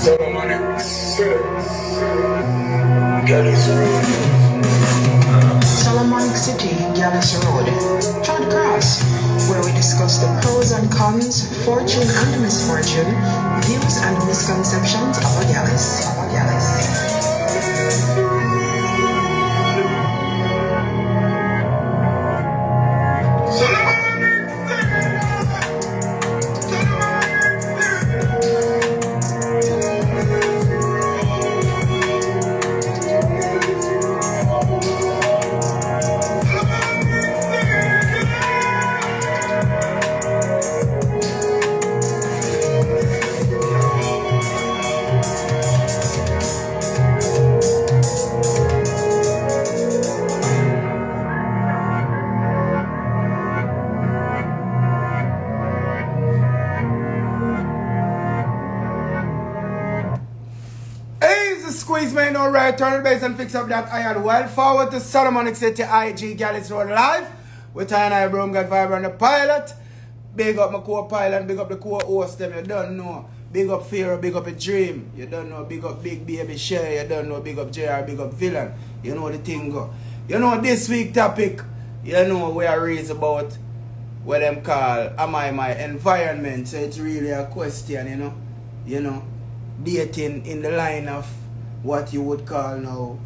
Solomonic GYALIS Road. Solomonic City, GYALIS Road. Third Cross, where we discuss the pros and cons, fortune and misfortune, views and misconceptions of a GYALIS. Squeeze man, alright, turn the base and fix up that iron. Well, forward to Solomonic City, IG GYALIS Road live with I Broom God Vibe on the pilot. Big up my co-pilot, big up the co-host them, you don't know. Big up Fear, big up a Dream, you don't know. Big up Big Baby Shay, you don't know. Big up JR, big up Villain, you know the thing go. You know this week topic, you know we are raised about what them call am I my environment. So it's really a question, you know, dating in the line of what you would call now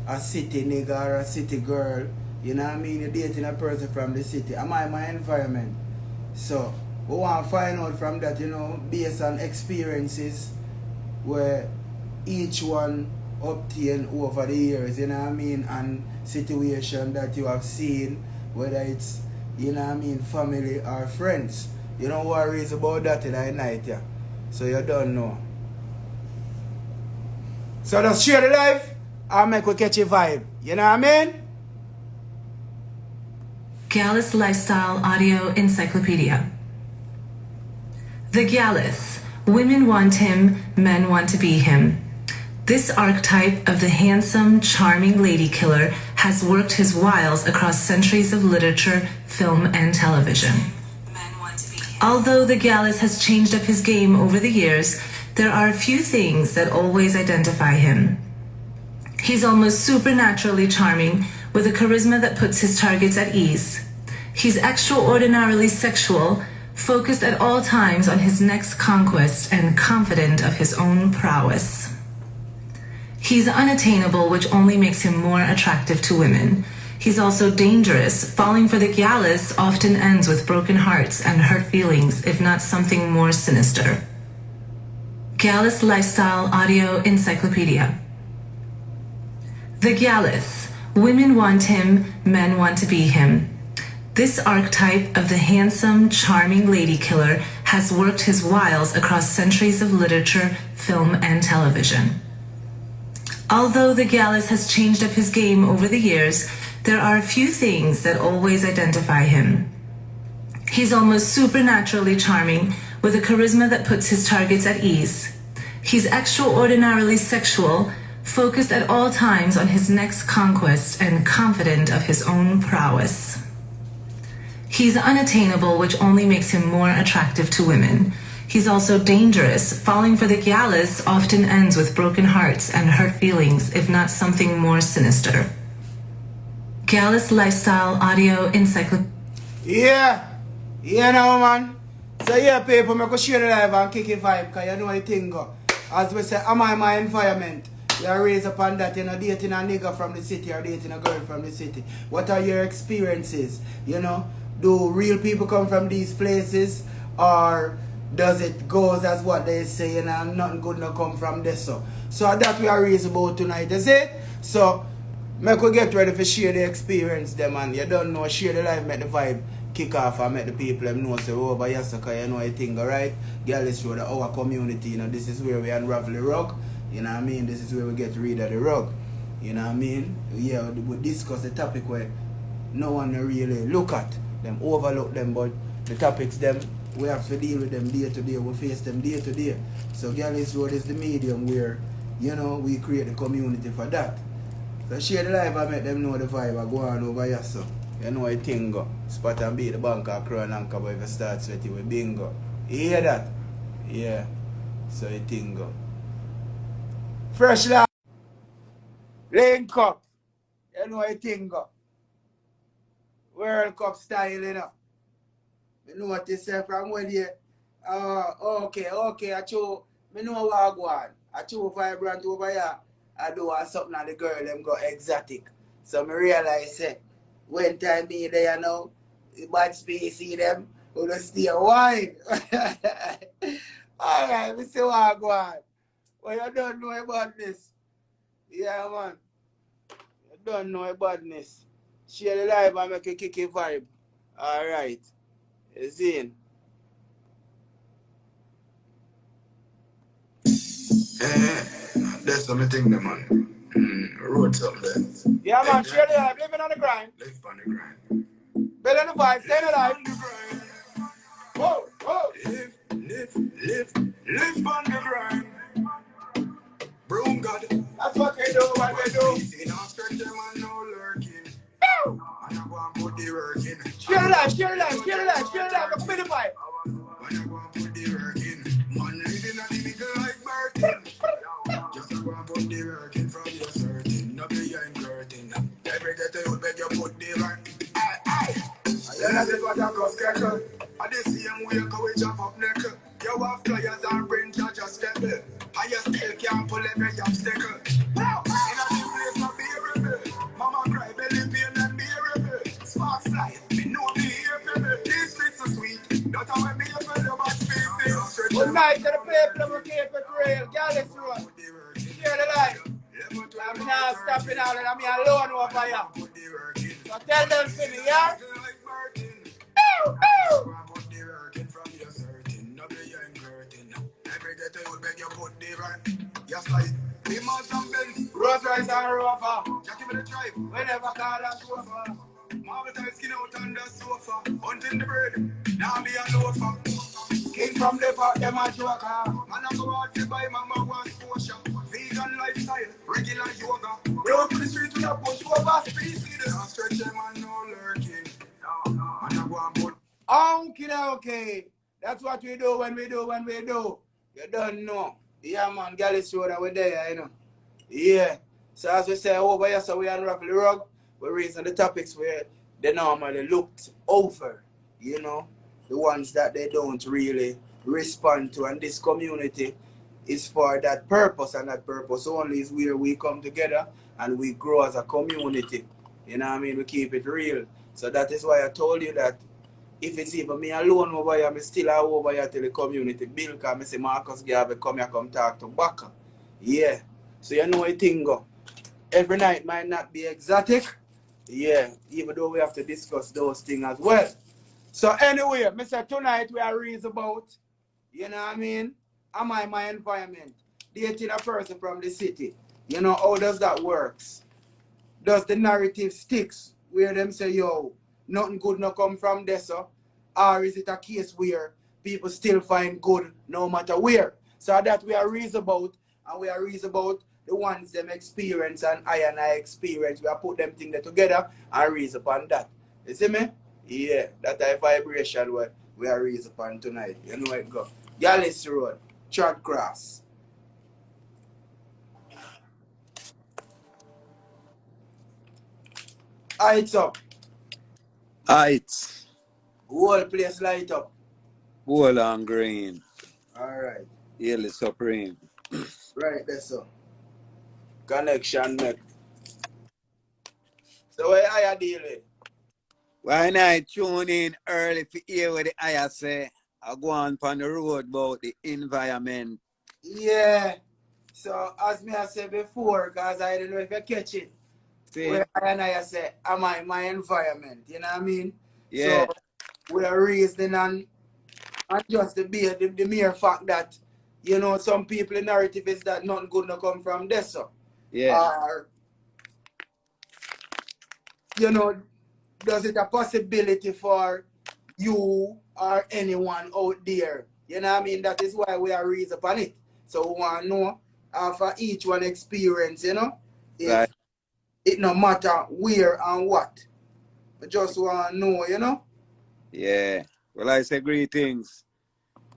a city nigga or a city girl. You know what I mean? You're dating a person from the city. Am I my environment? So we want to find out from that, based on experiences where each one obtained over the years, you know what I mean, and situation that you have seen, whether it's, family or friends. You know worries about that in the night, yeah. So you don't know. So just share the life and make we catch a vibe. You know what I mean? GYALIS Lifestyle Audio Encyclopedia. The GYALIS. Women want him, men want to be him. This archetype of the handsome, charming lady killer has worked his wiles across centuries of literature, film, and television. Although the GYALIS has changed up his game over the years, there are a few things that always identify him. He's almost supernaturally charming, with a charisma that puts his targets at ease. He's extraordinarily sexual, focused at all times on his next conquest, and confident of his own prowess. He's unattainable, which only makes him more attractive to women. He's also dangerous. Falling for the GYALIS often ends with broken hearts and hurt feelings, if not something more sinister. GYALIS Lifestyle Audio Encyclopedia. The GYALIS. Women want him, men want to be him. This archetype of the handsome, charming lady killer has worked his wiles across centuries of literature, film, and television. Although the GYALIS has changed up his game over the years, there are a few things that always identify him. He's almost supernaturally charming, with a charisma that puts his targets at ease. He's extraordinarily sexual, focused at all times on his next conquest, and confident of his own prowess. He's unattainable, which only makes him more attractive to women. He's also dangerous. Falling for the GYALIS often ends with broken hearts and hurt feelings, if not something more sinister. GYALIS Lifestyle Audio Encyclopedia. Yeah, man. So people, make us share the live and kick a vibe, because you know the thing go. As we say, am I my environment? You are raised upon that, dating a nigga from the city or dating a girl from the city. What are your experiences? Do real people come from these places, or does it go as what they say, nothing good no come from this? So that we are raised about tonight, is it? So make we get ready for share the experience them, and you don't know, share the live, make the vibe kick off and make the people them know say over Yasaka, you know I think, alright? GYALIS Road, our community, this is where we unravel the rug, you know what I mean? This is where we get rid of the rug, you know what I mean? Yeah, we discuss the topic where no one really look at them, overlook them, but the topics them, we have to deal with them day to day, we face them day to day. So GYALIS Road is the medium where, we create the community for that. So share the live and make them know the vibe I go on over here, so. You know I think go. Spot and beat the bank or crown and cover if you start sweating with bingo. You hear that? Yeah. So I think go. Fresh life. Link up. You know what thing go. World Cup style, you know. You know what you say from when you okay, I show me know what I go on. I show vibrant over here. I do want something and the girl them go exotic. So me realize when time me there now, the bad space see them, who don't stay wine. Alright, we see what I go on. Well, you don't know about this. Yeah, man. You don't know about this. Share the live and make a kicky vibe. Alright. You see? That's something, man. Wrote something. Yeah, man. Share the live. Living on the grind. Live on the grind. Better than the vibe. Stay alive. Whoa, whoa. Live on the grind. Broom God. That's what they do, what they do. Easy, now stretch them and no lurking. Woo! And I go and put the work in. Share the live, share the live, share the live, share the live. Look for the vibe. And I go and put the work in. Man living a the middle like Martin. Just go and put the work in from your certain. No behind curtain. Every get you beg you put the work. Aye. And then I did what I go sketch. I did see him wake up with chop up neck. You have flyers and brain charge a step. And you still can't pull every obstacle. In a new place not bearable. Mama cry belly pain and bearable. Sparks fly, me know me here baby. These streets are sweet. That's how I be a fellow but spaces. Good night to the people who keep it real. GYALIS ROAD. Share the live. I'm not stopping out and I'm here alone over here. So tell them to me, yeah? Ow, ow. Yes, like Limos and Benz, Rose Rice and Rover. Jackie with a drive. Whenever call a chauffeur. Marvel time skin out on the sofa. Hunting the bird, now be a loafer. King from the park, them a joker. Man, I go out to buy mama one Porsche. Vegan lifestyle, regular yoga. Road to the street with a push over species. Now stretch them and no lurking. Man, I go and put. Okay. That's what we do when we do. You don't know. Yeah, man, GYALIS ROAD, we're there, you know. Yeah. So as we say over here, so we unravel the rug. We're raising the topics where they normally looked over, you know. The ones that they don't really respond to. And this community is for that purpose, and that purpose only is where we come together and we grow as a community. You know what I mean? We keep it real. So that is why I told you that if it's even me alone over here, I still are over here till the community build, because I say Marcus Garvey come here, come talk to Baka. Yeah. So you know what thing go. Every night might not be exotic. Yeah. Even though we have to discuss those things as well. So anyway, Mr. Tonight we are reason about, you know what I mean? Am I my environment? Dating a person from the city. You know, how does that works? Does the narrative sticks where them say, yo, nothing good no come from this, or is it a case where people still find good no matter where? So that we are reason about, and we are reason about the ones them experience and I experience. We are put them things together and reason upon that. You see me? Yeah, that a vibration where we are reason upon tonight. You know where it go. GYALIS ROAD, Chad Cross. Lights up. Heights, Whole place light up. Wall and Green, Alright. Yearly Supreme. Right there, so. Connection make. So where are you dealing? Why not tune in early to hear what the I say? I go on the road about the environment. Yeah. So as me I said before, because I don't know if you catch it. See? Where I say, am I my environment? You know what I mean? Yeah. So we are reasoning and just the mere fact that, you know, some people in narrative is that nothing good no come from this. So. Yeah. Or, you know, does it a possibility for you or anyone out there? You know what I mean? That is why we are reason upon it. So we want to know for each one experience, you know? If Right. it no matter where and what. We just want to know, you know? Yeah. Well, I say greetings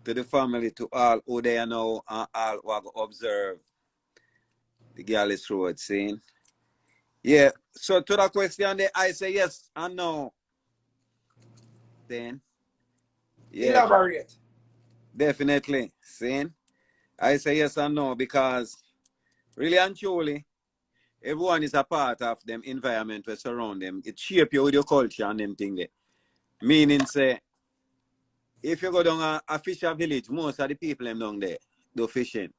to the family, to all who they know and all who have observed. The GYALIS Road scene. Yeah. So to the question there, I say yes and no. Then. Yeah, Elaborate. definitely. Saying I say yes and no because really and truly, everyone is a part of them environment that surround them. It shape you with your culture and them thing there. Meaning say, if you go down a fisher village, most of the people them down there do fishing.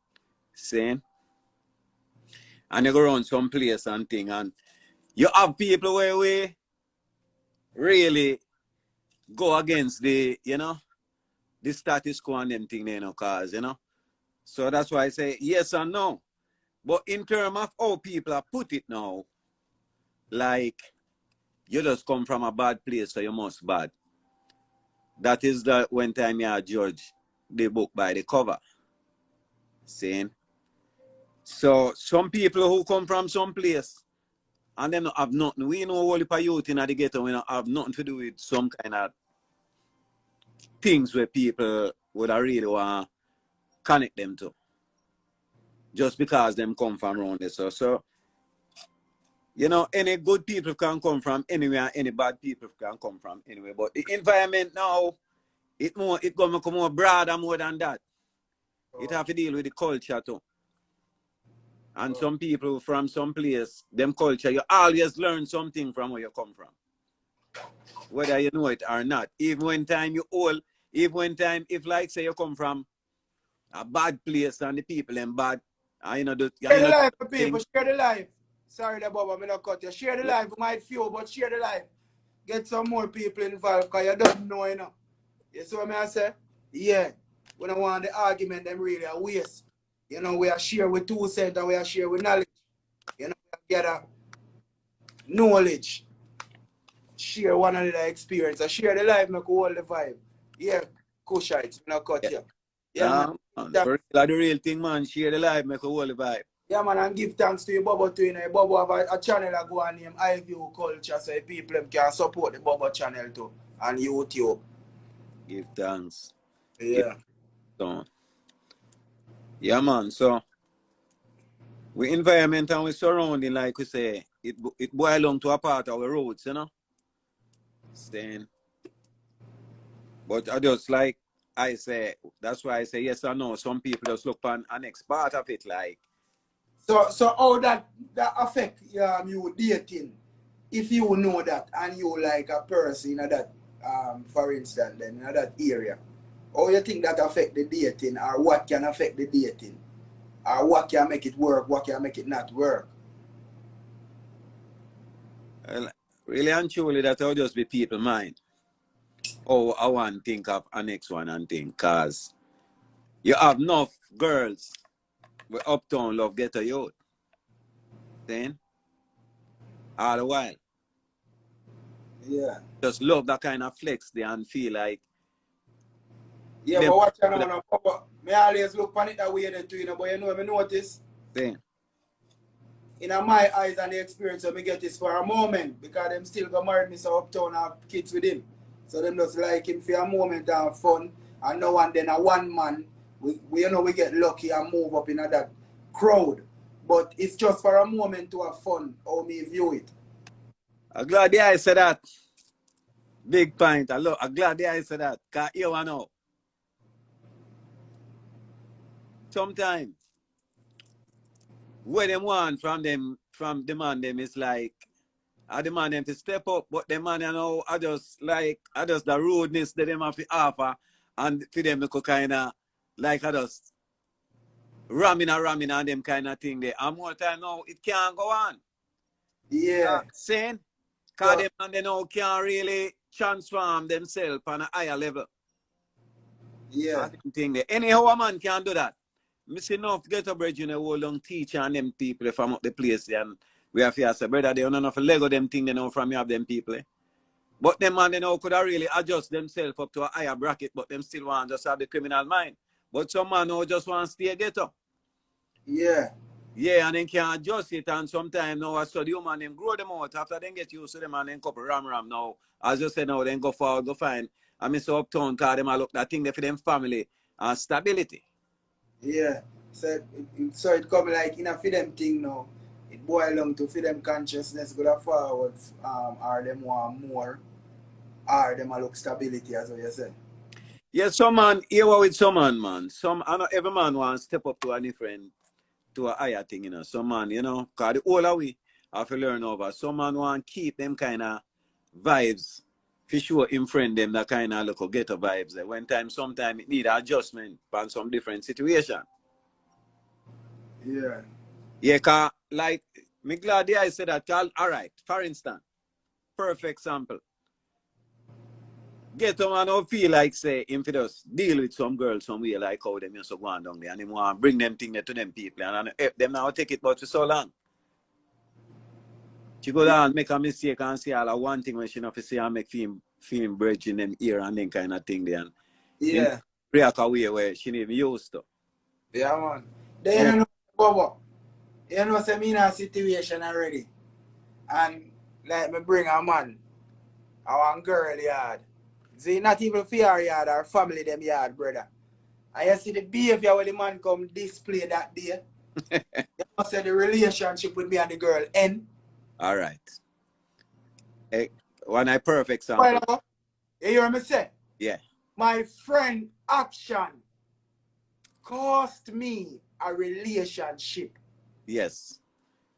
Saying, and you go around some place and thing, and you have people where we really go against the, the status quo and them thing, cause, So that's why I say yes and no. But in terms of how people are put it now, like you just come from a bad place, so you must bad. That is the one time you judge the book by the cover. Saying. So some people who come from some place and they don't have nothing. We know all the youth in the ghetto, we don't have nothing to do with some kind of things where people would really want to connect them to. Just because them come from around there. So any good people can come from anywhere, any bad people can come from anywhere. But the environment now, it gonna become more broader more than that. It have to deal with the culture too. And some people from some place, them culture, you always learn something from where you come from. Whether you know it or not. Even when time you old, even when time, if like say you come from a bad place and the people them bad, Share the life for people, share the life. Sorry that Bob, I'm not cut you. Share the life, we might few, but share the life. Get some more people involved, because you don't know, You see what I say? Yeah. We don't want the argument them really a waste. We are share with 2 cents and we are share with knowledge. We get a knowledge. Share one another experience. I share the life, make all the vibe. Yeah, Kushites, I'm not cut you. Yeah, man. For the real thing, man. Share the life, make a whole vibe. Yeah, man, and give thanks to your Bubba too. Bubba have a channel that go on named iView Culture, so people can support the Bubba channel too, and YouTube. Give thanks. Yeah. Yeah, man. So, we environment and we surrounding, like we say, it boil down to a part of our roads, Saying. But I just like I say, that's why I say yes or no. Some people just look on the next part of it, like. So how that affect you dating, if you know that and you like a person in that for instance then in that area, how you think that affect the dating, or what can affect the dating, or what can make it work, what can make it not work? Well, really and truly, that will just be people mind. Oh, I want to think of a next one and think, cause you have enough girls with uptown love ghetto youth. Then all the while. Yeah. Just love that kind of flex there and feel like. Yeah, but watch out now, I always look on it that way too, but I notice. Then. In my eyes and the experience of me get this for a moment, because them still go marry me so uptown and have kids with him. So them just like him for a moment and have fun. And now and then a one man, we get lucky and move up in that crowd. But it's just for a moment to have fun, how me view it. I'm glad the I said that. Big point. I'm glad the I said that. Because you know. Sometimes what them want from the man them is like, I demand them to step up, but the man I just the rudeness that them have to offer, and for them to kind of like I just ramming and them kind of thing there. And more time now it can't go on. Yeah. Saying, because them and they now can't really transform themselves on a higher level. Yeah. Thing there. Anyhow a man can do that. I see enough ghetto bridge in a whole long teacher and them people from up the place and we have to say, brother, they don't know enough Lego them thing they know from you have them people. But them man they know could have really adjust themselves up to a higher bracket, but them still want just have the criminal mind. But some man who just want to stay ghetto. Yeah. Yeah, and then can't adjust it, and sometimes now I saw the human them grow them out after they get used to them and then couple ram now. As you said now, then go forward, go find. I miss uptown because them I look that thing there for them family and stability. Yeah. So it come like in a for them thing now. It boil down to for them consciousness go forward, or them want more, or them a look stability as what you say. Yeah, some man, here with some man. I know every man wants to step up to a different, to a higher thing, you know. Some man, you know, because the older we have to learn over. Some man want to keep them kind of vibes, for sure, in friend them that kind of look ghetto vibes. When sometimes it need adjustment on some different situation. Yeah. Yeah, cause like, me glad I said that, all right, for instance, perfect example. Get a man who feel like say him for just deal with some girls somewhere like how them used to go on down there and him want to bring them thing there to them people and help them now take it but for so long. She go down make a mistake and say all one thing when she not say and make film bridge in them ear and then kind of thing there and Yeah. react away where she didn't even used to. Yeah, man. Then you know, Bobo, you know, say me in a situation already. And like me bring a man, I want girl yard. See, not even for your yard or family them yard, brother. And you see the behavior when the man come display that day. You must say the relationship with me and the girl end. All right. Hey, one I perfect example. Well, you hear me say? Yeah. My friend action cost me a relationship. Yes.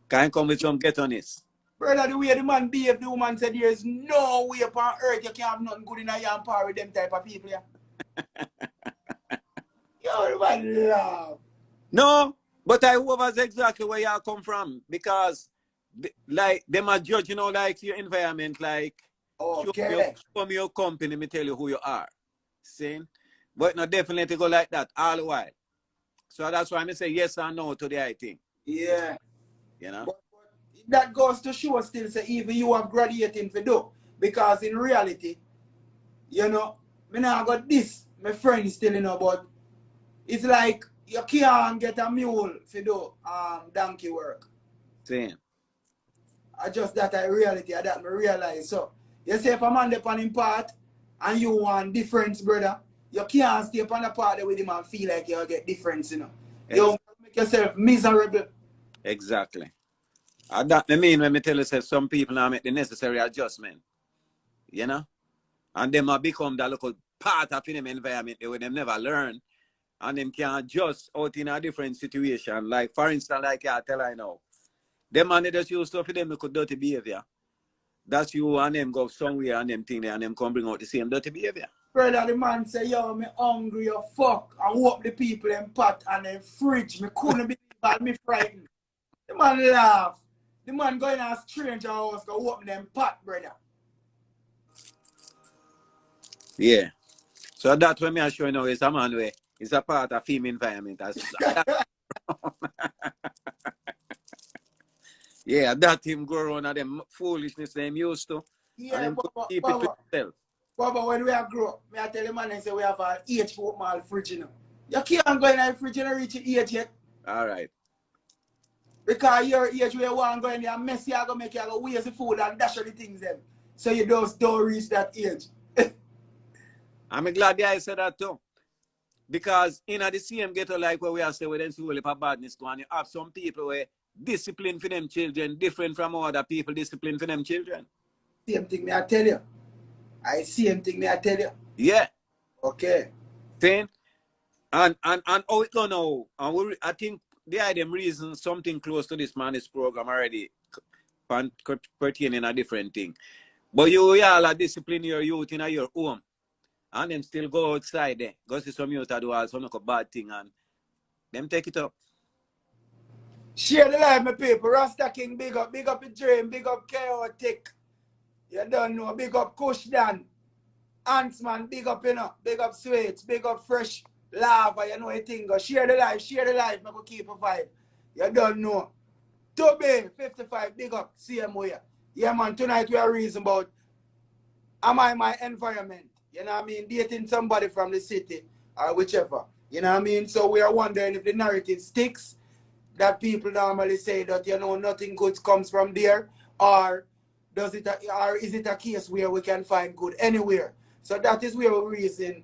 Can't come with some ghetto-ness. Brother, the way the man behave, the woman said there is no way upon earth you can't have nothing good in your power with them type of people. Yeah. Yo, the man laugh. No, but I was exactly where you come from because like them are judge, you know, like your environment, like okay. show me your company, me tell you who you are. See? But not definitely go like that all the while. So that's why I say yes or no to the I thing. Yeah. You know? But that goes to show still say even you have graduating for do. Because in reality, you know, me now got this, my friend still you know, but it's like you can't get a mule for do donkey work. Same. I just that I reality that me realize. So you say if a man depend him part and you want difference, brother, you can't stay upon the part with him and feel like you'll get difference, you know. You make yourself miserable. Exactly. That I mean when me tell you say some people now make the necessary adjustment. You know? And them have become that local part of them environment where them never learn. And them can adjust out in a different situation. Like for instance, like I tell I know. Them man they just use stuff for them with dirty behavior. That's you and them go somewhere and them thing there and them come bring out the same dirty behavior. Brother, the man say, yo, me hungry, you fuck. I walk the people in pot and in fridge. Me couldn't believe that, me frightened. The man laugh. The man going to a stranger house, go open them pot, brother. Yeah. So that's when me I show you now is a man where it's a part of female environment. Yeah, that him go around and them foolishness them used to. Yeah, and Baba, keep it to himself. Baba, when we are grow up, me I tell the man and say we have an age for open fridge, you know. You can't go in the fridge and reach your age yet. All right. Because your age where you want to go in there mess, you are going to make you go waste the food and dash all the things then. So you just don't reach that age. I'm glad I said that too. Because in the same ghetto like where we are saying, where there's a of badness going, you have some people where discipline for them children different from other people discipline for them children. Same thing me I tell you. Same thing me I tell you. Yeah. Okay. Saying? And how it go now? And I think the item reason something close to this this program already pertaining a different thing. But you all are discipline your youth in your home. And them still go outside there. Go see some youth that do also no bad thing and them take it up. Share the life, my people. Rasta King, big up the dream, big up chaotic. You don't know, big up Kush Dan. Antsman, big up, you know, big up Sweets, big up Fresh Lava, you know, thing. Go share the life, I go keep a vibe. You don't know. Toby, 55, big up, same way. Yeah, man, tonight we are reason about am I my environment? You know what I mean? Dating somebody from the city or whichever. You know what I mean? So we are wondering if the narrative sticks, that people normally say that, you know, nothing good comes from there, or is it a case where we can find good anywhere? So that is where we reason,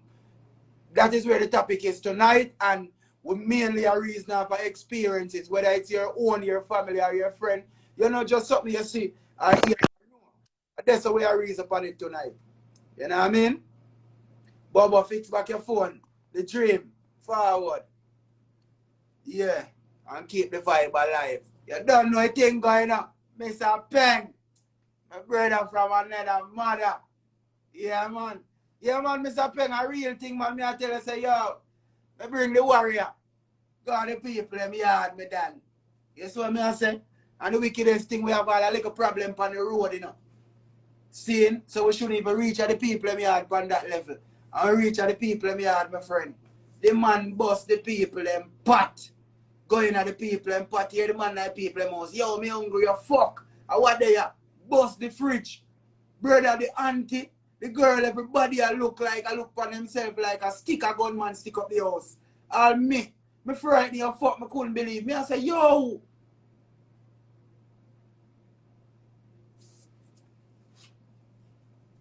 that is where the topic is tonight, and we mainly a reason for experiences, whether it's your own, your family, or your friend. You know, just something you see or hear. That's the way I reason upon it tonight. You know what I mean? Bubba, fix back your phone. The dream. Forward. Yeah. And keep the vibe alive. You don't know a thing going on. Mr. Peng. My brother from another mother. Yeah, man. Yeah, man, Mr. Peng, a real thing, man. Me I tell you, say, yo, I bring the warrior. God, the people, them yard me done. You see what me I say? And the wickedest thing, we have all a little problem on the road, you know. Seeing? So we shouldn't even reach at the people, them yard on that level. And we reach at the people, them yard, my friend. The man bust the people, them pot. Going at the people, them pot. Here the man at the people, them house. Yo, me hungry, you fuck. And what they are? Bust the fridge. Brother, the auntie, the girl, everybody I look on themselves like a sticker gunman stick up the house. All me frightened you fuck, me couldn't believe me. I say, yo.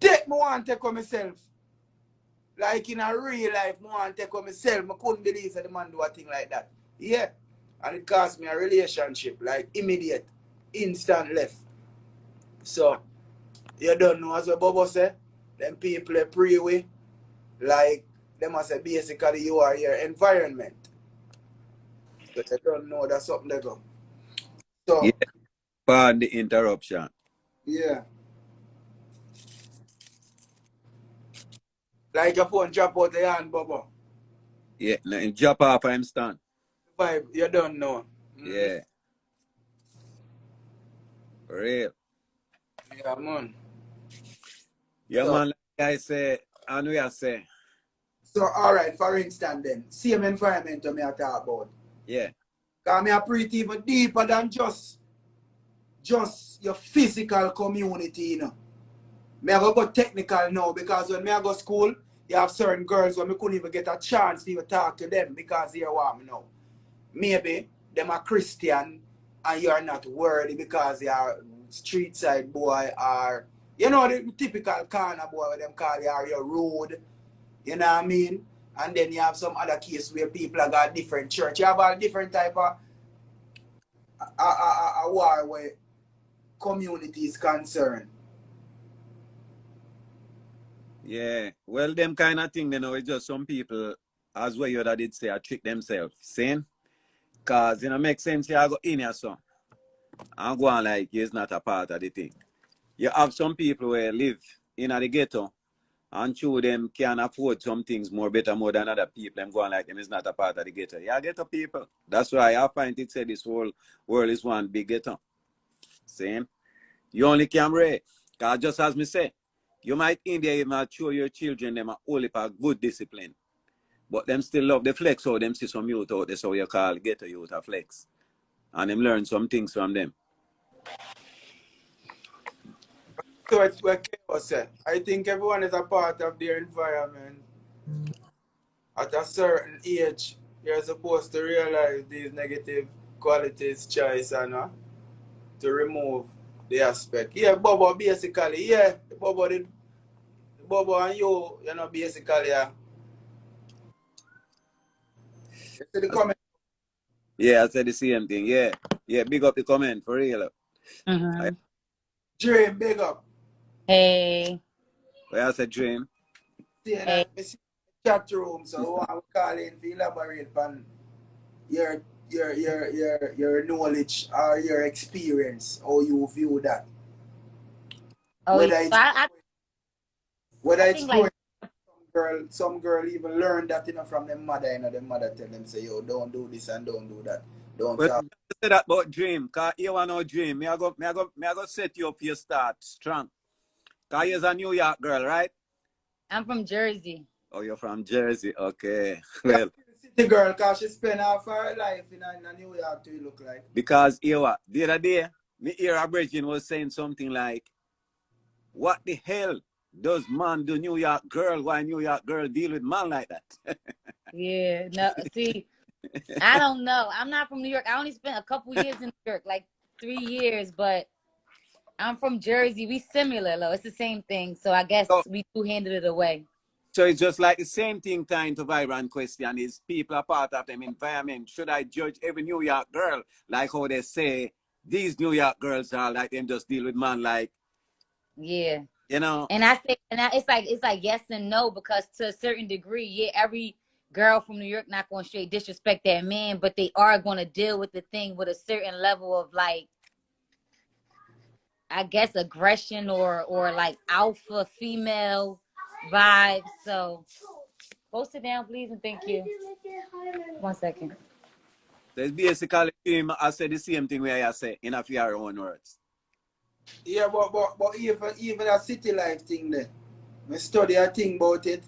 Take me want to take on myself. Like in a real life, me want to take on myself. I couldn't believe that the man do a thing like that. Yeah. And it cost me a relationship, like immediate, instant left. So, you don't know, as what Bobo said, them people they pray with, like, they must say basically you are your environment. But I don't know, that's something they go. So, Yeah, pardon the interruption. yeah. Like your phone drop out the hand, Bobo. Yeah, no, drop off I'm stand. Vibe, you don't know. Yeah. For real. Yeah, man. Yeah, So, man, like I say, and we are say. so all right, for instance then, same environment me I talk about. Yeah. Because me I pretty even deeper than just your physical community, you know. Me I go technical now because when me I go school, you have certain girls where me couldn't even get a chance to even talk to them because they want me now. Maybe them are Christian and you are not worthy because you are street side boy or you know the typical corner boy where them call you are your road. You know what I mean? And then you have some other case where people have got different church. You have all different type of war where community is concerned. Yeah. Well, them kind of thing, you know, it's just some people, as well you that did say, trick themselves. Saying? Because, you know, make sense, you go in here, so. And go on like it's not a part of the thing. You have some people where live in the ghetto and through them can afford some things more than other people. Them going like them is not a part of the ghetto. Yeah, ghetto people. That's why I find it said this whole world is one big ghetto. Same. You only can read. Because just as me say, you might in there even show your children them a whole heap of good discipline. But them still love the flex, so them see some youth out there, so you call ghetto youth a flex. And them learn some things from them. So it's what Chaos said. I think everyone is a part of their environment. At a certain age, you're supposed to realize these negative qualities, choice, and to remove the aspect. Yeah, Bobo basically, yeah, Bobo and you know, basically, You see the comment? Yeah, I said the same thing. Yeah. Yeah, big up the comment for real. Dream, big up. Hey. Well, I said dream. See, Hey. I see the chat room, so I want to call in to elaborate on your knowledge or your experience, how you view that. Oh, Whether yeah. it's think growing, like some girl even learn that from their mother, their mother tell them say, yo, don't do this and don't do that. Don't Well, talk. say that about dream, cause you want no dream. Me I go set you up for your start strong. Cause you're a New York girl, right? I'm from Jersey. Oh, you're from Jersey. Okay. Well, City girl, cause she spend half her life in New York to look like. because you what? The other day, me hear a virgin was saying something like, what the hell does man do New York girl? Why New York girl deal with man like that? Yeah. No, see, I don't know. I'm not from New York. I only spent a couple years in New York, like 3 years, but I'm from Jersey. We similar, though. It's the same thing. So I guess So, we do handle it away. So it's just like the same thing tying to Vibrant question is people are part of them environment. Should I judge every New York girl like how they say these New York girls are like them just deal with man like, Yeah. you know? And it's like yes and no, because to a certain degree, yeah, every girl from New York not going to straight disrespect that man, but they are going to deal with the thing with a certain level of like, I guess, aggression or like alpha female vibes. So go sit down, please, and thank you. 1 second. So it's basically him, I say the same thing where I say in a few your own words. Yeah, but even a city life thing there. I study a thing about it.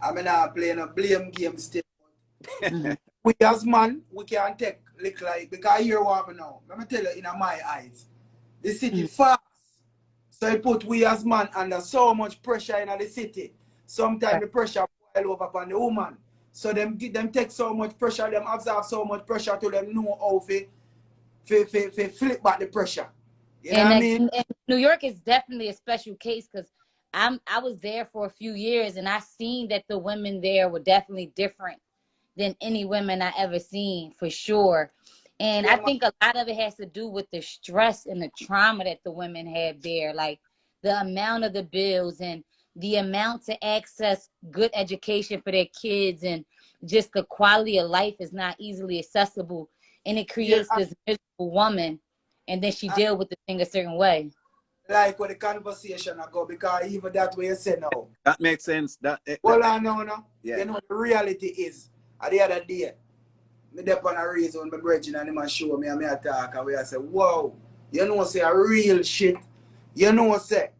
I'm not playing a blame game still. We as man, we can take look like because here what we know. Let me tell you, in my eyes, the city fast. So it put we as man under so much pressure in the city. Sometimes the pressure boil over upon the woman. So them take so much pressure, them absorb so much pressure to them know how to flip back the pressure. You know what I mean? And New York is definitely a special case because I was there for a few years and I seen that the women there were definitely different than any women I ever seen, for sure. And I think a lot of it has to do with the stress and the trauma that the women have there, like the amount of the bills and the amount to access good education for their kids, and just the quality of life is not easily accessible, and it creates this miserable woman, and then she deal with the thing a certain way. Like where the conversation I go, because even that way you say now. That makes sense. Well, I know, no. Yeah. You know the reality is, at the other day, me dep on a reason when my brethren and him show me and me talk and we say, wow, you know say a real shit. You know say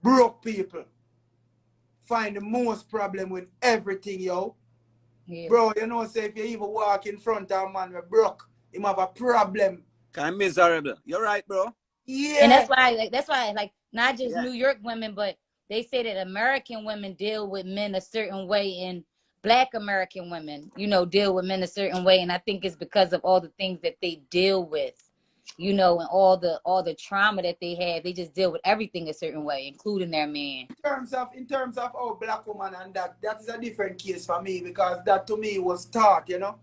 broke people find the most problem with everything, yo. Yeah. Bro, you know say if you even walk in front of a man with broke, him have a problem. Kind of miserable. You're right, bro. Yeah. And that's why not just New York women, but they say that American women deal with men a certain way, and Black American women, you know, deal with men a certain way. And I think it's because of all the things that they deal with, you know, and all the trauma that they have. They just deal with everything a certain way, including their man. In terms of our Black woman, and that is a different case for me, because that to me was taught, you know.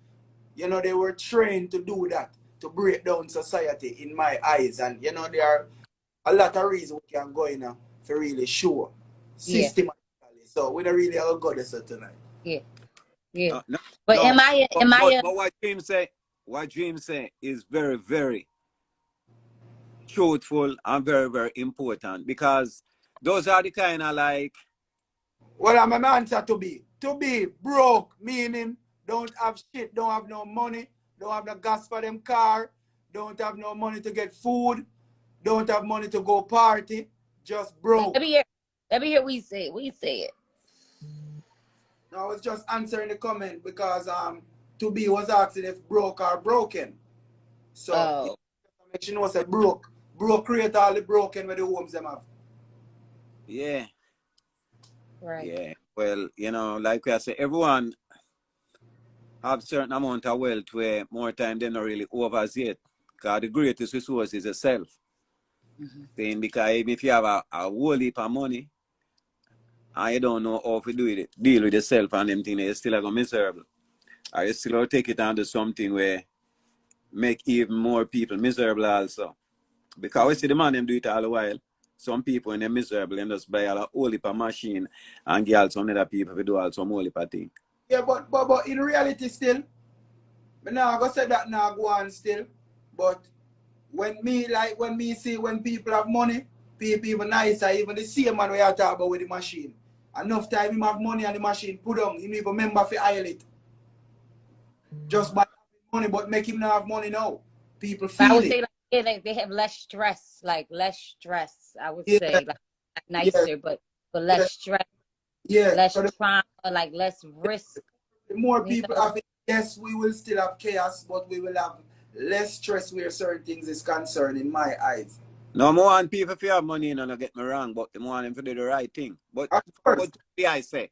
You know, they were trained to do that, to break down society in my eyes. And you know, there are a lot of reasons we can go in for really sure. Systematically. So we don't really have a goddess tonight. Yeah. Yeah. No, but no, am I but what James say is very, very truthful and very, very important, because those are the kind of like, well, I'm an answer to be broke, meaning don't have shit, don't have no money, don't have no gas for them car, don't have no money to get food, don't have money to go party, just broke. Let me hear we say it. No, I was just answering the comment because to be was asking if broke or broken. So make sure you know say broke create all the broken with the homes them have. Yeah. Right. Yeah. Well, you know, like I say, everyone have certain amount of wealth where more time they're not really overs yet. Because the greatest resource is yourself. Saying because even if you have a whole heap of money and you don't know how to deal with yourself and them things, you're still going to be miserable. Or you still take it on to something where make even more people miserable also. Because we see the man them do it all the while. Some people when they're miserable and just buy a whole heap of machine and get some other people to do all some whole heap of thing. Yeah, but in reality still, but now I go say that now go on still. But when me see when people have money, people even nicer, even the same man we are talking about with the machine. Enough time him have money and the machine put on, him even remember to aisle it. Just by money, but make him not have money now. People feel I would it. say like they have less stress, I would say like nicer, but less stress. Yeah. Less trauma, like less risk. The more people have it, yes, we will still have chaos, but we will have less stress where certain things is concerned in my eyes. No more want people if you have money, don't get me wrong, but the more them to do the right thing. But I say,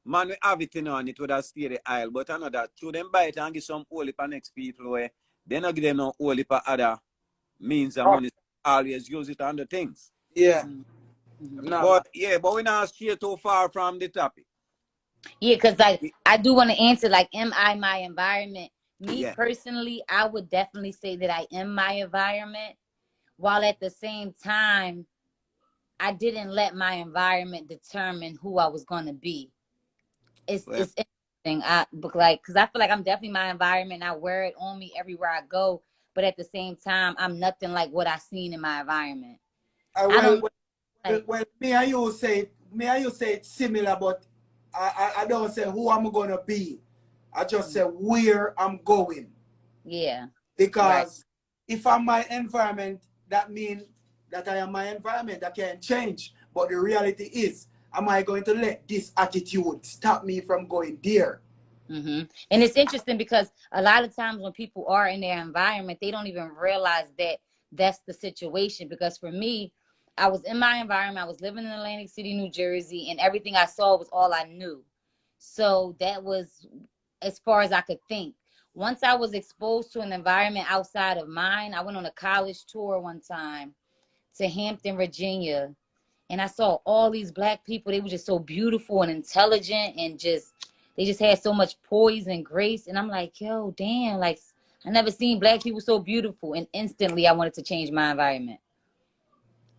man, we have it and it would have stayed the aisle, but I know that through them buy it and give some whole heap of next people where they not give them no whole heap of other means of money, always use it on the things. Yeah. But yeah, but we're not stray too far from the topic. Yeah, because like I do want to answer, like, am I my environment? Me Yeah. personally, I would definitely say that I am my environment, while at the same time, I didn't let my environment determine who I was going to be. Well, It's interesting. Because I feel like I'm definitely my environment. I wear it on me everywhere I go, but at the same time, I'm nothing like what I seen in my environment. I don't like. Well, me and you say it's similar, but I don't say who I'm gonna be. I just say where I'm going. Yeah. Because if I'm my environment, that means that I am my environment. I can't change. But the reality is, am I going to let this attitude stop me from going there? And it's interesting because a lot of times when people are in their environment, they don't even realize that that's the situation. Because for me, I was in my environment. I was living in Atlantic City, New Jersey, and everything I saw was all I knew. So that was as far as I could think. Once I was exposed to an environment outside of mine, I went on a college tour one time to Hampton, Virginia, and I saw all these Black people. They were just so beautiful and intelligent, and they just had so much poise and grace. And I'm like, yo, damn, like, I never seen Black people so beautiful. And instantly I wanted to change my environment.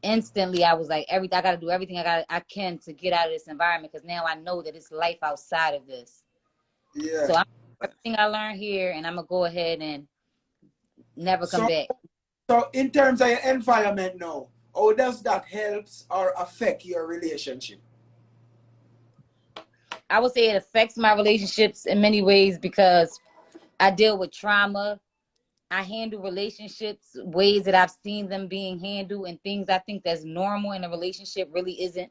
Instantly I was like, I got to do everything I can to get out of this environment, because now I know that it's life outside of this. Yeah. So everything I learned here, and I'm gonna go ahead and never come back. So in terms of your environment now, how does that help or affect your relationship? I would say it affects my relationships in many ways, because I deal with trauma. I handle relationships ways that I've seen them being handled, and things I think that's normal in a relationship really isn't.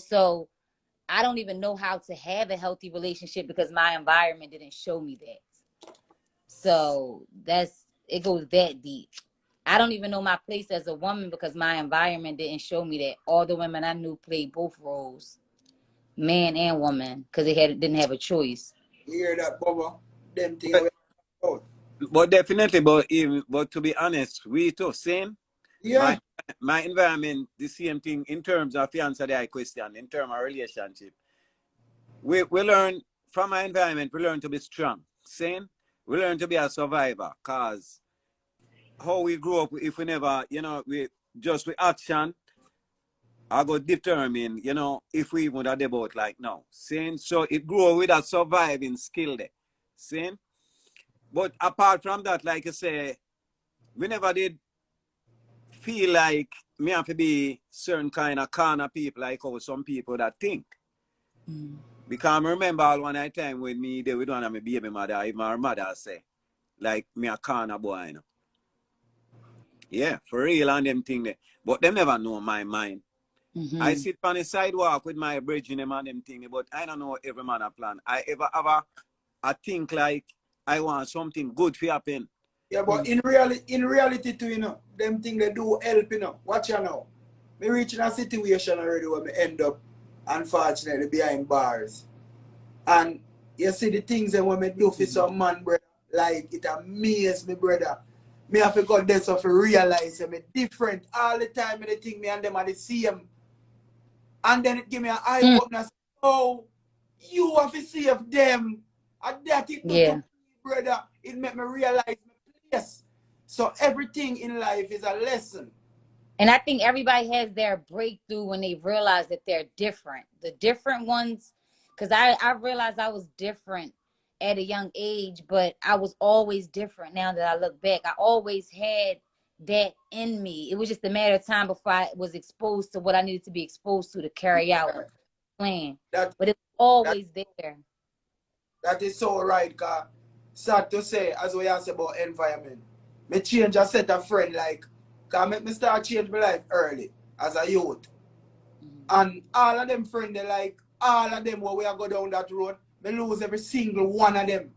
So I don't even know how to have a healthy relationship because my environment didn't show me that. So it goes that deep. I don't even know my place as a woman because my environment didn't show me that. All the women I knew played both roles, man and woman, because they didn't have a choice. You hear that, Bubba? Them things about. but definitely, but to be honest, we too same. Yeah. My environment, the same thing in terms of, to answer the question, in terms of relationship. We learn from our environment, we learn to be strong. Same, we learn to be a survivor, because how we grew up, if we never, we just with action, I go determine, if we would have about like now. Same, so it grew with a surviving skill there. Same. But apart from that, like I say, we never did feel like me have to be certain kind of people, like how some people that think. Because I remember all one time when me they would want to my baby mother, even my mother say, like me a corner boy, Yeah, for real and them thing there. But them never know my mind. I sit on the sidewalk with my bridge in them and them thing, but I don't know every man a plan. I ever have a think like I want something good to happen. Yeah, but in reality too, them things they do help, Watch you now. Me reaching a situation already where me end up, unfortunately, behind bars. And you see the things that when me do for some man, brother, like it amazes me, brother. Me have to go there so to realize me different all the time. Me think me and them are the same. And then it give me an eye opener. Oh, you have to save them. And that it do to me, brother. It make me realize my place. So everything in life is a lesson. And I think everybody has their breakthrough when they realize that they're different. The different ones, because I realized I was different at a young age, but I was always different now that I look back. I always had that in me. It was just a matter of time before I was exposed to what I needed to be exposed to carry out the plan. But it was always there. That is so right, because sad to say, as we ask about environment, me change a set of friend, like, because me start change my life early as a youth. And all of them friends, they like, all of them where we are go down that road, me lose every single one of them.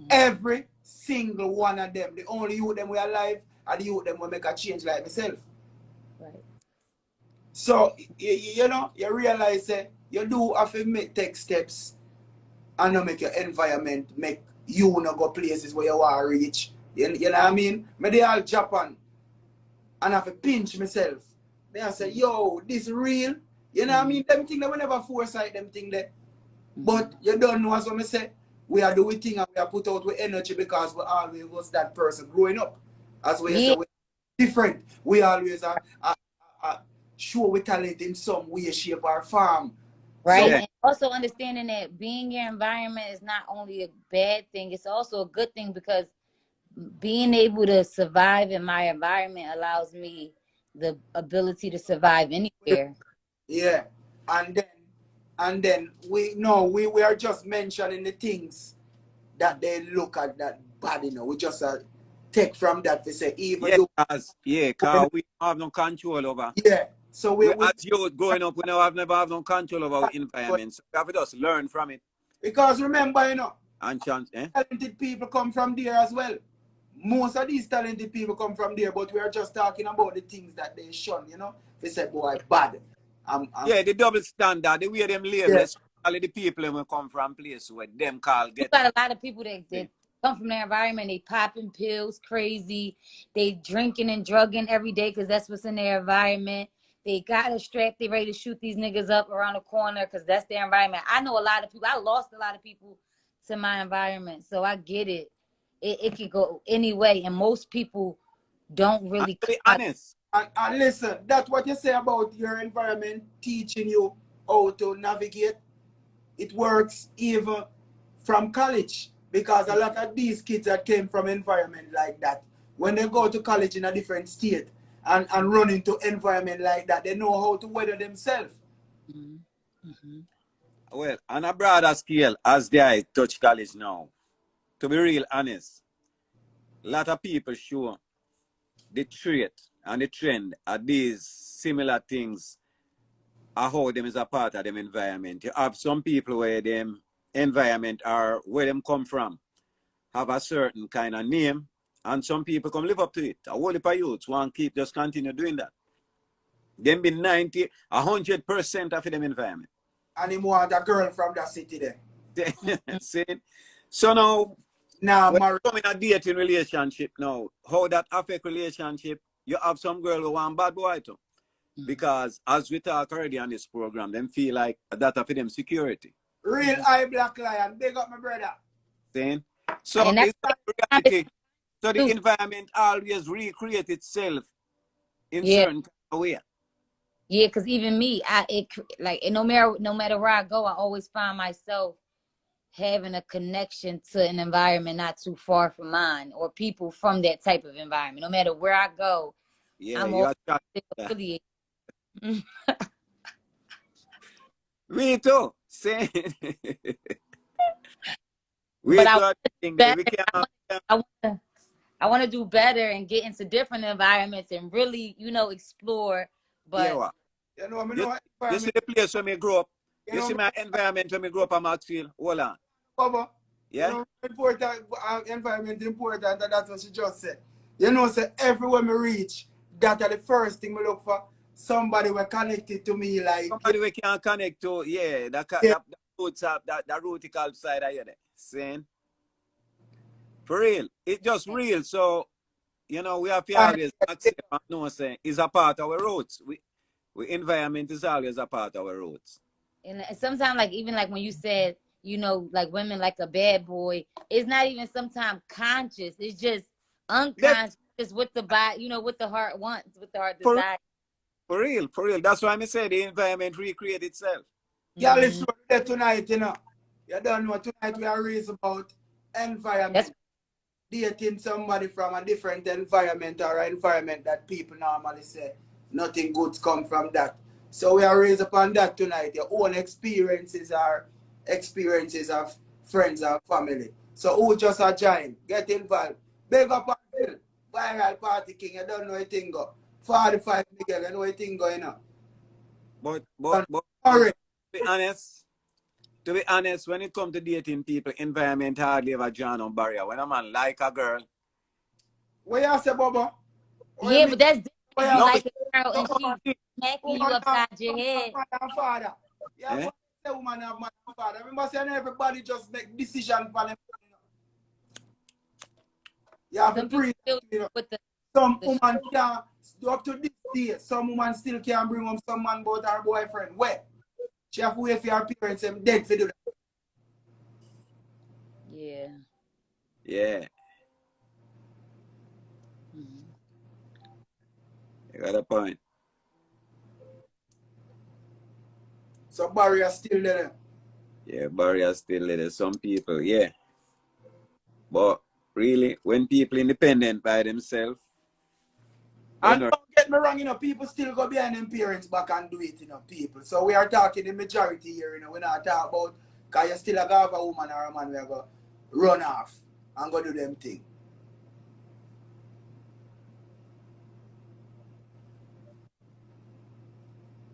Every single one of them. The only youth them we alive are the youth them will make a change like myself. Right. So, you realize that you do have to take steps and not make your environment make you not go places where you want to reach. You know what I mean? Me they all Japan and have to pinch myself They say, yo, this real. You know what I mean? Them thing that we never foresight them thing there. But you don't know, as I say, we are doing thing and we are put out with energy because we always was that person growing up. As we say, we're different. We always are show we talent in some way, shape, or form. Right. So, and also understanding that being your environment is not only a bad thing, it's also a good thing, because being able to survive in my environment allows me the ability to survive anywhere. yeah. And then we are just mentioning the things that they look at that bad, you know. We just take from that to say even though cause we have no control over. yeah. So we As youth growing up, we never have no control over our environment. So we have to just learn from it. because remember, you know, And chance, talented people come from there as well. Most of these talented people come from there, but we are just talking about the things that they shun, you know. They say, boy, bad. yeah, the double standard, the way them label, Yeah. especially the people who come from places where them call You got a lot of people that come from their environment, they popping pills crazy, they drinking and drugging every day because that's what's in their environment. They got a strap, they ready to shoot these niggas up around the corner because that's their environment. I know a lot of people, I lost a lot of people to my environment, so I get it. It can go any way, and most people don't really. To be honest. And listen, that's what you say about your environment teaching you how to navigate. It works even from college, because a lot of these kids that came from environment like that, when they go to college in a different state and run into environment like that, they know how to weather themselves. Well, on a broader scale, as they touch college now, to be real honest, a lot of people show the trait and the trend of these similar things are how them is a part of them environment. You have some people where them environment or where them come from have a certain kind of name, and some people come live up to it. A whole heap of youths want to just continue doing that. Them be 90, 100% of them environment. And he want a girl from that city there. See? So now, when Married. you come in a dating relationship now, how that affect relationship, you have some girl who want bad boy too. Because as we talk already on this program, them feel like that for them security. Real eye black lion, big up my brother. Saying? So it's reality. So the environment always recreate itself in certain kind of way. Yeah, because even me, no matter where I go, I always find myself having a connection to an environment not too far from mine, or people from that type of environment. No matter where I go, I'm always affiliated. Me too. Same. I want to do better and get into different environments and really, explore. But you see the place where me grow up. You see my environment when me grow up at Maxfield. Hold on. Baba, yeah. Important environment important, and that's what she just said. You know, say everywhere me reach, that are the first thing me look for. Somebody were connected to me, like somebody we can connect to, that rootical side of you there. Saying for real, it's just real. So we have to always accept and know saying it's a part of our roots. We environment is always a part of our roots. And sometimes, like even like when you said, like women like a bad boy, it's not even sometimes conscious. It's just unconscious. Just what the body, what the heart wants, what the heart desires. For real. That's why I say the environment recreate itself. Yeah, let's do that tonight, You don't know, tonight we are raised about environment. Dating somebody from a different environment, or an environment that people normally say nothing good come from that. So we are raised upon that tonight. Your own experiences are experiences of friends and family. So who just a join, get involved. Big up on Viral Party King, you don't know anything go. 45 Miguel, you know anything going on. But to be honest, when it comes to dating people, environment hardly ever join on barrier. When a man like a girl. What you say, Bubba? Yeah, but that's different. You like a girl and she smacking you upside your head. Father. Yeah, the woman have mother and father. Remember saying everybody just make decisions for them. You have to pray. Some woman can't up to this day, some woman still can't bring home some man about her boyfriend. Where? She have to wait for her parents and dead for do that. Yeah. Yeah. You got a point. So barrier still there. Yeah, barrier still there. Some people, yeah. But really, when people independent by themselves, and don't get me wrong, you know, people still go behind them parents back and do it, you know, people. So we are talking the majority here, you know, we're not talking about, because you still have a woman or a man who go run off and go do them thing.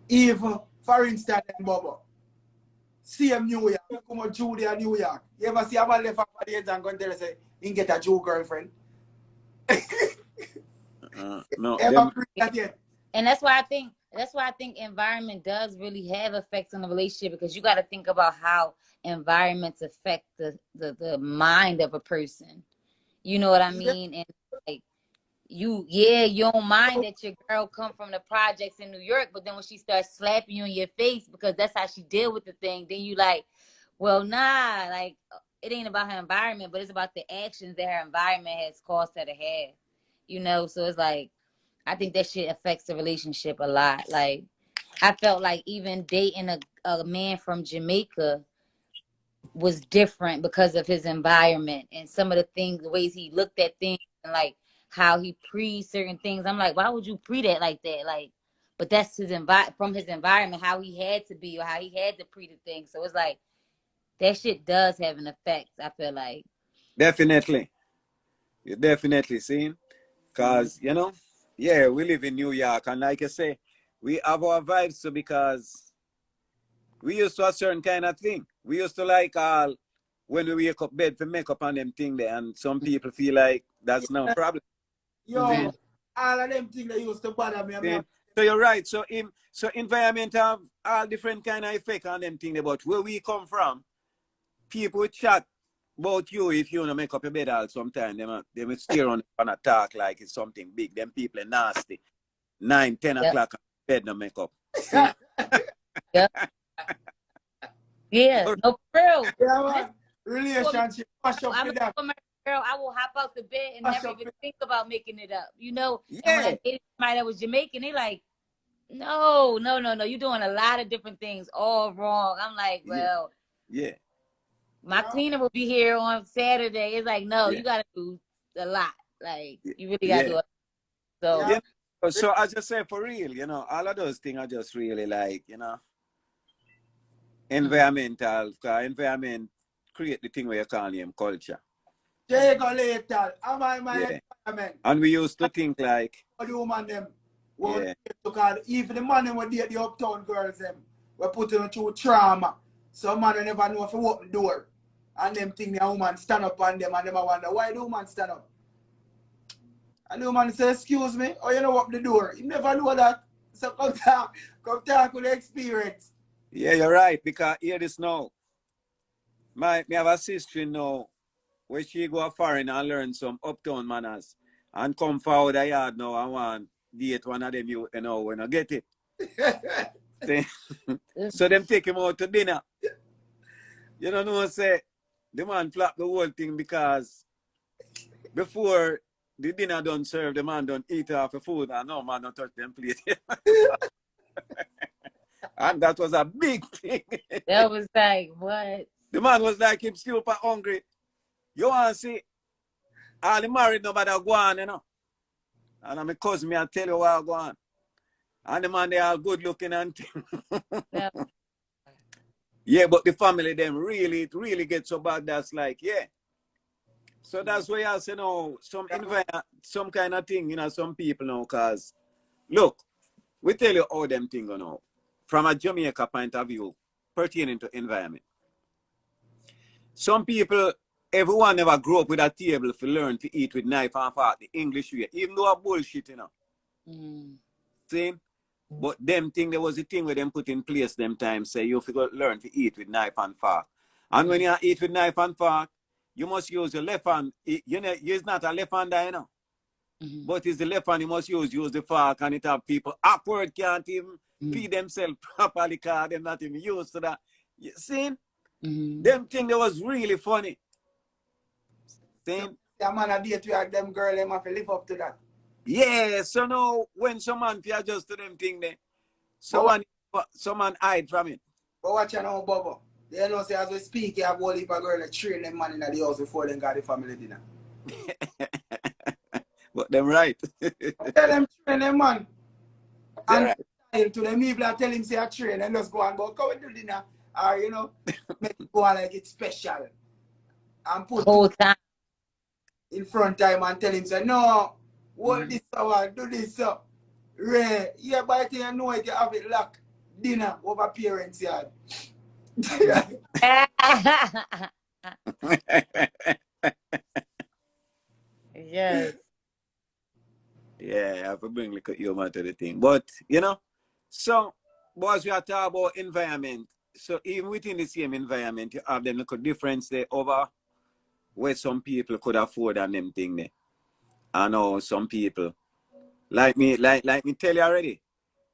Even, for instance, Bubba, same New York, you come to Julia, New York. You ever see a man left for the ends and go and tell us, say, he get a Jew girlfriend? no. Ever that yet? And that's why I think environment does really have effects on the relationship, because you got to think about how environments affect the mind of a person. You know what I mean? And like you don't mind that your girl come from the projects in New York, but then when she starts slapping you in your face because that's how she deal with the thing, then you like, well, nah, like it ain't about her environment, but it's about the actions that her environment has caused her to have. You know, so it's like, I think that shit affects the relationship a lot. Like, I felt like even dating a man from Jamaica was different because of his environment and some of the things, the ways he looked at things, and like how he pre certain things. I'm like, why would you pre that like that? Like, but that's his from his environment, how he had to be or how he had to pre the thing. So it's like that shit does have an effect. I feel like Definitely, you definitely seen, cause you know, yeah, we live in New York, and like I say, we have our vibes too, because we used to a certain kind of thing. We used to like when we wake up bed for makeup and them thing there, and some people feel like that's no problem. Yo, all of them things that used to bother me. So you're right. So environment have all different kind of effect on them thing. But where we come from, people chat about you if you don't make up your bed all sometime. They will stare on and talk like it's something big. Them people are nasty. 9, 10 o'clock bed no make up. yeah, no real. Yeah, man. Relationship, mash up I'm with that. girl, I will hop out the bed and never even think about making it up, you know? Yeah. And when I dated somebody that was Jamaican, they like, no, you're doing a lot of different things all wrong. I'm like, well, yeah. My cleaner will be here on Saturday. It's like, no, you got to do a lot. Like, you really got to do it. So, so I just say for real, you know, all of those things are just really like, you know, environmental, because environment create the thing where you call him culture. Later, am I my environment? And we used to think like, the woman them, even the man them would date the uptown girls them, we put them through trauma. Some man never know if you open the door. And them think the woman stand up on them and them wonder why the woman stand up. And the woman say, excuse me, or you know open the door. You never know that. So come talk with the experience. Yeah, you're right, because hear this now. Me have a sister now where she go foreign and learn some uptown manners and come forward a yard now and want date one of them you know when I get it. So them take him out to dinner. You know say the man flap the whole thing because before the dinner done serve, the man don't eat off the food and no man don't touch them plate. And that was a big thing. That was like, what? The man was like him super hungry. You want to see all the married nobody go on, you know. And I'm a cousin, me I tell you what I go on. And the man they are good looking and yeah, but the family them really get so bad that's like, yeah. So that's why I say no, some kind of thing, you know, some people know, cause look, we tell you all them things, you know, from a Jamaica point of view, pertaining to environment. Some people, everyone never grew up with a table to learn to eat with knife and fork the English way, even though a bullshit, you know. See? But them thing, there was a thing where them put in place them times, say you figure learn to eat with knife and fork. And when you eat with knife and fork, you must use your left hand. You know, you're not a left hander, you know. But it's the left hand you must use the fork, and it have people awkward, can't even feed themselves properly because they're not even used to that. You see? Them thing that was really funny. See? The man a date with them girl, them have to live up to that. Yeah, so now when someone fi adjust to them thing there, someone hide from it. But watch out now, Bubba. They know say as we speak, you have all heap of girl that train them man in the house before them got the family dinner. But them right. Tell them train them man. And Right. to them people tell him say I train and just go and go, come and do dinner. Or you know, make it go on like it's special. And put Whole time. in front time and tell him say, no, hold this hour, do this so. Ray, yeah, by the time you know it, you have it locked. Dinner over parents' yard. Yes. Yeah, I have to bring little humor to the thing. But, you know, so, boys, we are talking about environment. So, even within the same environment, you have them little difference there over where some people could afford and them thing there. I know some people, like me tell you already,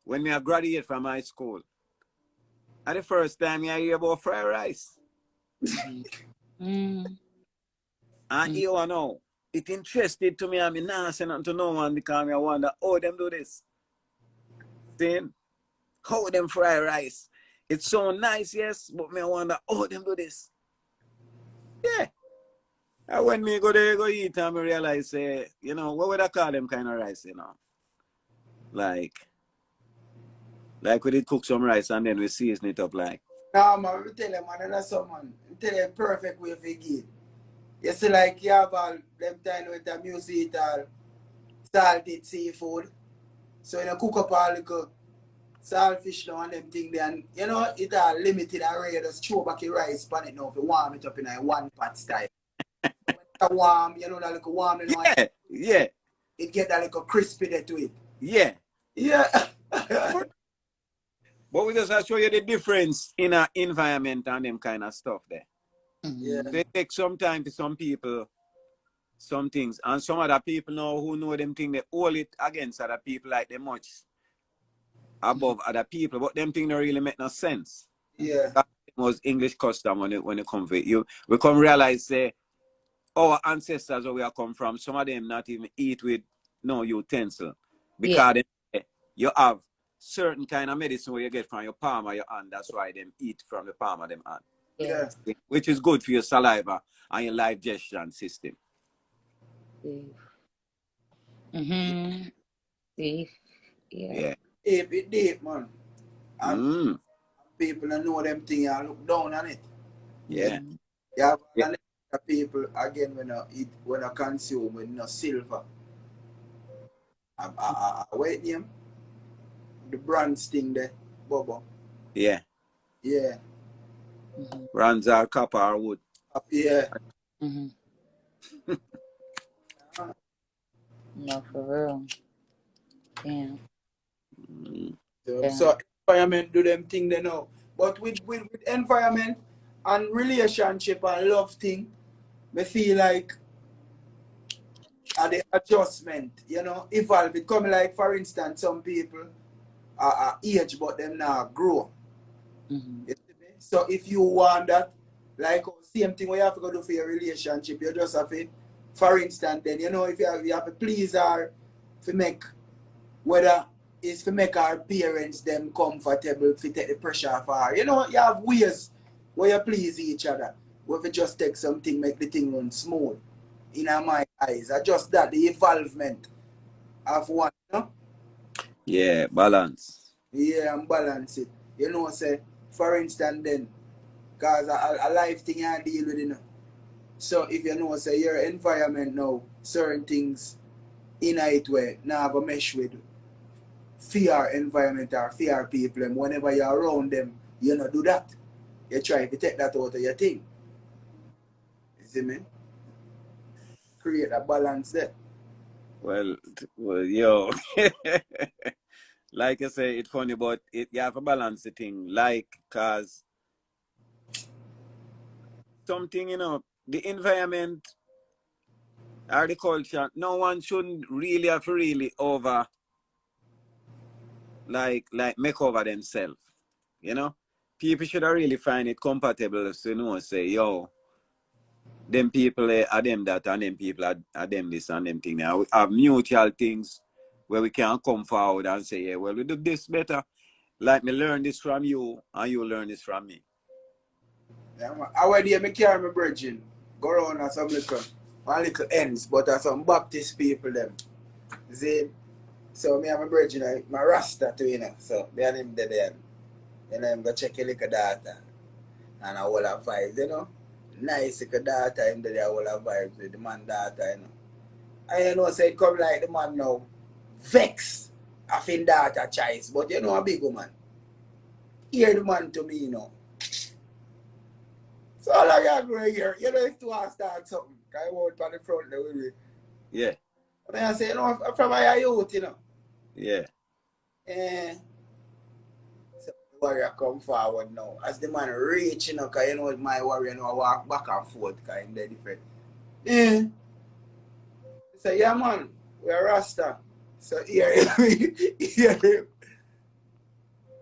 when I graduate from high school, at the first time I hear about fried rice. And you know, it interested to me, I mean, nah, say nothing to no one because I wonder how them do this. Then, how them fry rice. It's so nice, yes, but me I wonder how them do this. Yeah. And when me go there, go eat, and I realize, you know, what would I call them kind of rice, you know? Like we did cook some rice and then we season it up like. Nah, man, we tell them, man, that's some man. We tell them perfect way to get. You see, like, you have all them time with the music, all salted seafood. So, you know, cook up all the saltfish now and them thing there. And, you know, it all limited and rare. Just throw back your rice pan it now if you warm it up in a one pot style. When it's warm, you know, that little warm, you know, Yeah. it get that little crispy there to it. Yeah. Yeah. But we just have to show you the difference in our environment and them kind of stuff there. Yeah. They take some time for some people, some things. And some other people now who know them things, they hold it against other people like they much above other people. But them things don't really make no sense. Yeah. That was English custom when it comes to you. We come realize, say, our ancestors where we are come from, some of them not even eat with no utensil. Because you have certain kind of medicine where you get from your palm or your hand. That's why them eat from the palm of them hand. Yeah. Which is good for your saliva and your digestion system. See? Yeah. Deep, man. And people that know them things and look down on it. Yeah. You have the people, again, when I consume with no silver. I wait name. The brands thing there, Bobo. Yeah. Yeah. Brands are copper or wood. Yeah. No, for real. Damn. So environment do them thing they know. But with environment and relationship and love thing, we feel like the adjustment, you know, evolve. It come like, for instance, some people are age but them now grow. You see me? So if you want that, like same thing what you have to go do for your relationship, you just have to, for instance, then you know, if you have to please her to make, whether it's to make our parents them comfortable, to take the pressure off her. You know, you have ways where you please each other. Where if you just take something, make the thing run smooth. In my eyes, I just that the evolvement of one, you know? Yeah, balance. Yeah, and balance it. You know, say, for instance, then, because a life thing you deal with, you know. So if you know, say, your environment now, certain things in it way, now go mesh with fear environment or fear people, and whenever you're around them, you know, do that. You try to take that out of your thing. You see me? Create a balance there. Well, yo. Like I say, it's funny, but you have to balance the thing. Like, because something, you know, the environment or the culture, no one shouldn't really have to really over like make over themselves. You know? People should really find it compatible to know say, yo, them people are them that and them people are them this and them thing. Now we have mutual things where we can come forward and say, yeah, well, we do this better. Like me learn this from you and you learn this from me. Yeah, man. I went there, me carry my virgin. Go around at some one little ends, but at some Baptist people them. See? So me and my virgin, my Rasta too, you know. So me and him there. You know, I'm go check a little data. And I will have vibes, you know. Nice little data in there, I will have vibes with the man data, you know. And you know, say it come like the man now. Vex. I think data choice. But you know a big woman. Hear the man to me, you know. So all I agree here, you know, if to start something, I won't on the front the way. Yeah. I mean, I say, you know, I'm from my youth, you know. Yeah. So the warrior come forward now. As the man reach, you know, because you know, my warrior, you know, I walk back and forth, because they're different. So, yeah, man, we're Rasta. So, hear him.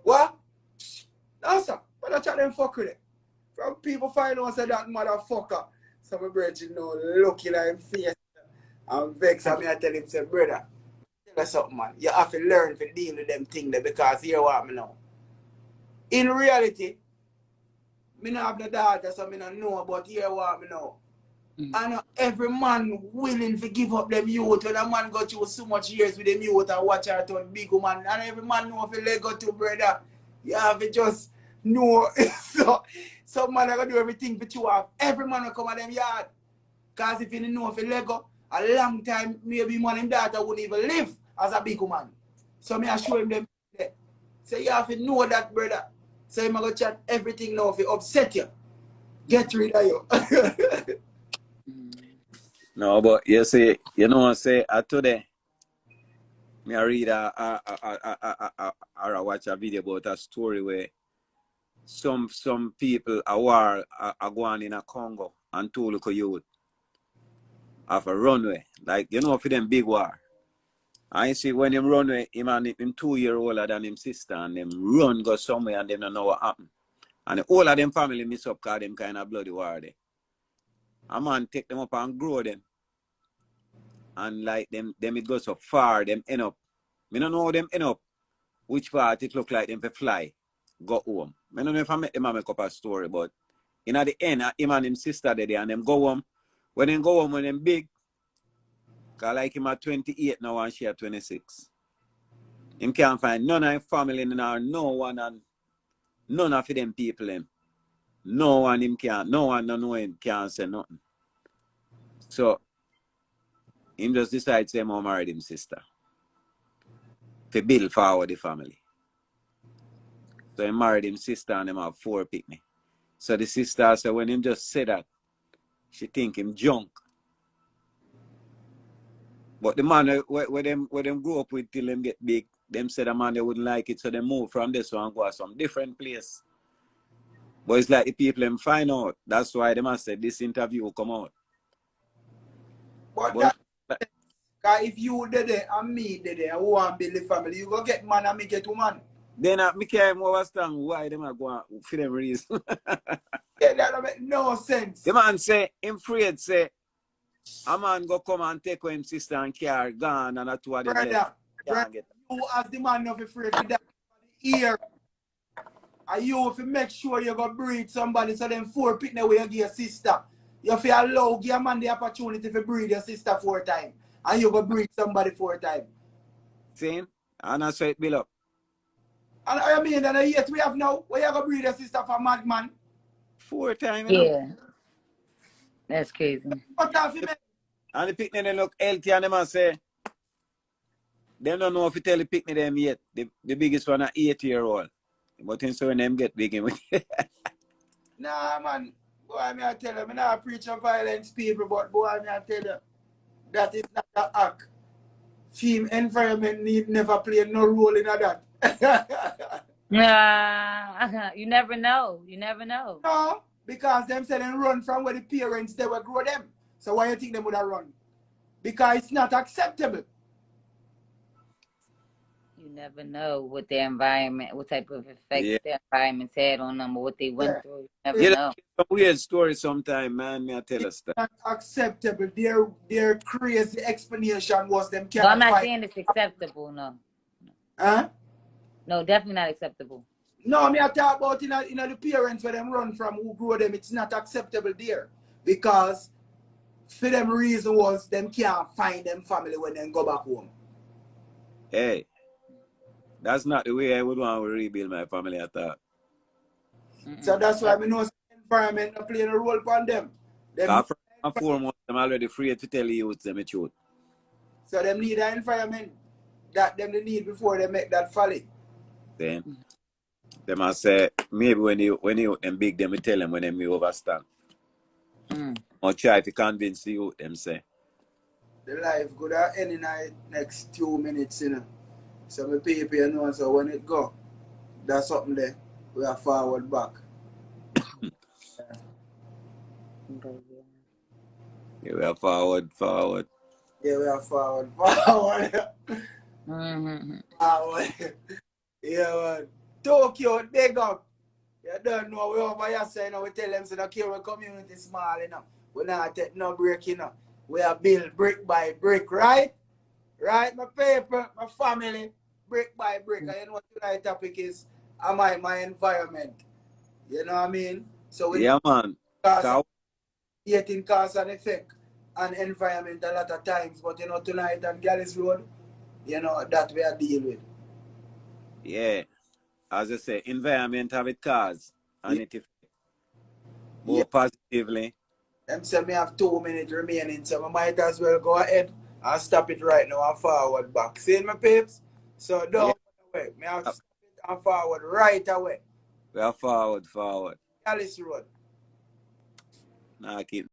What? No, sir. But I try them fuck with it. From people find out say that motherfucker. So my brother know looking at him face and vex. And I tell him, say, brother, tell us something, man. You have to learn to deal with them things there because here what me know. In reality, me not have no daughter, so me not know, but here what me know. And every man willing to give up them youth when a man go through so much years with them youth and watch her turn big woman. And every man know if you let go to brother. You have to just know. So some man are gonna do everything for you have. Every man will come at them yard. Cause if you didn't know if you let go, a long time maybe man and daughter wouldn't even live as a big woman. So me I show him them there. So you have to know that brother. So I'm gonna chat everything now if it upset you. Get rid of you. No, but you see, you know what I say today. Me I read or I watch a video about a story where some people a war are going in a Congo and two local youth have a runway. Like you know for them big war. I see when him runway, him 2 year older than him sister and them run go somewhere and them don't know what happened. And all of them family miss up because them kind of bloody war there. A man take them up and grow them. And like them it goes so far, them end up. Me don't know how them end up. Which part it look like them for fly, go home. I don't know if I make them make up a story, but in at the end, him and him sister there and them go home. When them go home when them big, cause like him at 28 now and she at 26. Him can't find none of his family nor no one and none of them people him. No one know him can't say nothing. So him just decide to say him married him sister. To build forward the family. So he married him sister and him have 4 picnic. So the sister said when him just said that, she think him junk. But the man where them grew up with till them get big, them said the man they wouldn't like it, so they move from this one and go to some different place. But it's like the people them find out. That's why they must say this interview will come out. But because if you did it and me did it and who want to build the family, you go get man and me get woman. Then me can't understand why them are going for them reason. Yeah, that don't make no sense. The man say, him afraid say, a man go come and take him sister and car gone and a two of them Brother, you as the man not afraid to die here. And you have to make sure you go breed somebody so them 4 picnic where you give your sister. You have to allow, give a man the opportunity to breed your sister 4 times. And you go breed somebody 4 times. See? And that's why it build up. And I mean, and yet we have now, where you go breed your sister for madman? 4 times, you know? Yeah. That's crazy. And the picnic they look healthy and them and say, they don't know if you tell the picnic them yet. The biggest one are 8-year-old. But so when them get big, nah, man. Boy, I tell you, I'm not preaching violence people, but boy, I tell you, that is not an act. Team environment need never play no role in that. You never know. You never know. No, because them say them run from where the parents they will grow them. So why you think them would have run? because it's not acceptable. You never know what their environment, what type of effects Yeah. their environments had on them or what they went Yeah. through. You never Yeah, know. that's a weird story sometime, man. Me I tell us that. Not acceptable. Their crazy explanation was them No, I'm cannot not find. saying it's acceptable. No, Huh? no, definitely not acceptable. No, me I talk about the parents where them run from who grow them. It's not acceptable there because for them reason was them can't find them family when they go back home. Hey, that's not the way I would want to rebuild my family at all. So that's why I know environment not playing a role upon them. Them After my 4 months, I'm already free to tell you them the truth. so them need an environment that them they need before they make that folly. Then they must say maybe when you them big them tell them when them overstand. Or try to convince you them say. The life could have end in the next 2 minutes, So my people you know so when it go, that's something there. We are forward back. Yeah, we are forward. Yeah, we are forward. Forward. Yeah, man. Tokyo, big up. You don't know, we over here saying, we tell them, so the Kiro community small, We not take no break, We are build brick by brick, right? Right, my people, my family, brick by brick. And you know what tonight's topic is? Am I my environment? You know what I mean? So we Yeah, man. creating cause and effect and environment a lot of times, but tonight on GYALIS Road, that we are dealing with. Yeah. As I say, environment have it cause and Yeah. it affect more positively. Them say me have 2 minutes remaining, so I might as well go ahead and stop it right now and forward back. See my peeps? So don't away. Me have to stop it and forward right away. We are forward. GYALIS Road. Nah, keep